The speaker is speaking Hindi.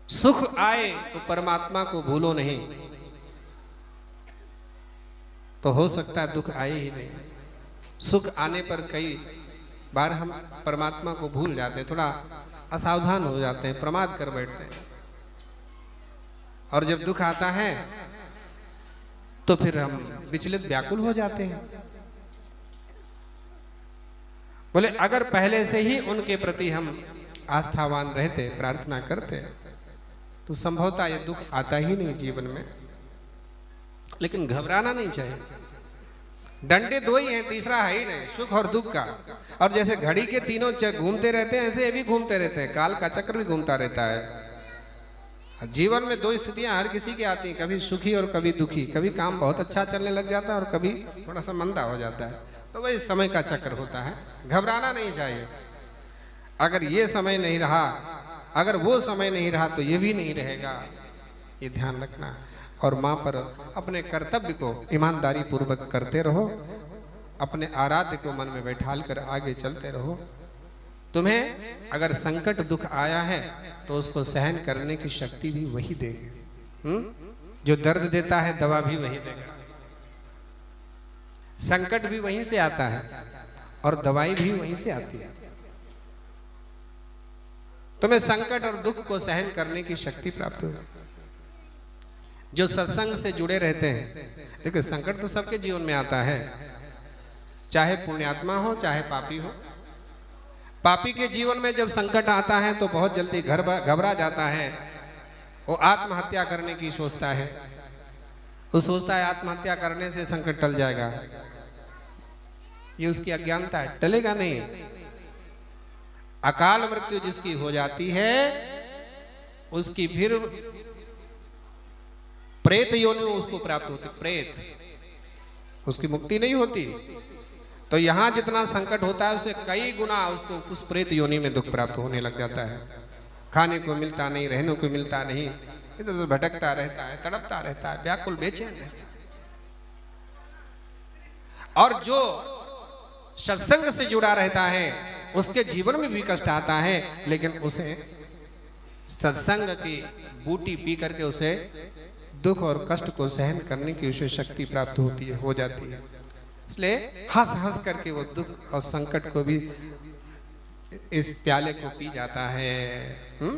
सुख आए तो परमात्मा को भूलो नहीं, तो हो सकता है दुख आए ही नहीं। सुख आने पर कई बार हम परमात्मा को भूल जाते हैं, थोड़ा असावधान हो जाते हैं, प्रमाद कर बैठते हैं। और जब दुख आता है तो फिर हम विचलित व्याकुल हो जाते हैं। बोले अगर पहले से ही उनके प्रति हम आस्थावान रहते, प्रार्थना करते, तो संभवतः ये दुख आता ही नहीं जीवन में। लेकिन घबराना नहीं चाहिए। डंडे दो ही हैं, तीसरा है ही नहीं, सुख और दुख का। और जैसे घड़ी के तीनों घूमते रहते हैं, ऐसे ये भी घूमते रहते हैं, काल का चक्र भी घूमता रहता है। जीवन में दो स्थितियां हर किसी की आती हैं, कभी सुखी और कभी दुखी। कभी काम बहुत अच्छा चलने लग जाता है और कभी थोड़ा सा मंदा हो जाता है। तो वही समय का चक्र होता है, घबराना नहीं चाहिए। अगर ये समय नहीं रहा, अगर वो समय नहीं रहा, तो ये भी नहीं रहेगा, ये ध्यान रखना। और माँ पर अपने कर्तव्य को ईमानदारी पूर्वक करते रहो, अपने आराध्य को मन में बैठाल कर आगे चलते रहो। तुम्हें अगर संकट दुख आया है तो उसको सहन करने की शक्ति भी वही देगा। जो दर्द देता है दवा भी वही देगा। संकट भी वहीं से आता है और दवाई भी वहीं से आती है। तुम्हें संकट और दुख को सहन करने की शक्ति प्राप्त होगी। जो सत्संग से जुड़े रहते हैं, देखो संकट तो सबके जीवन में आता है, चाहे पुण्यात्मा हो चाहे पापी हो। पापी के जीवन में जब संकट आता है तो बहुत जल्दी घबरा जाता है, वो आत्महत्या करने की सोचता है। वो सोचता है आत्महत्या करने से संकट टल जाएगा। ये उसकी अज्ञानता है, टलेगा नहीं। अकाल मृत्यु जिसकी हो जाती है उसकी फिर प्रेत योनि उसको प्राप्त होती, प्रेत, उसकी मुक्ति नहीं होती। तो यहां जितना संकट होता है उससे कई गुना उसको उस प्रेत योनि में दुख प्राप्त होने लग जाता है। खाने को मिलता नहीं, रहने को मिलता नहीं, इधर उधर भटकता रहता है, तड़पता रहता है, व्याकुल बेचैन रहता है। और जो सत्संग से जुड़ा रहता है उसके जीवन में भी कष्ट आता है, लेकिन उसे सत्संग की बूटी पी करके उसे दुख और कष्ट को सहन करने की उसे शक्ति प्राप्त होती है, हो जाती है। इसलिए हंस हंस करके वो दुख और संकट को भी इस प्याले को पी जाता है।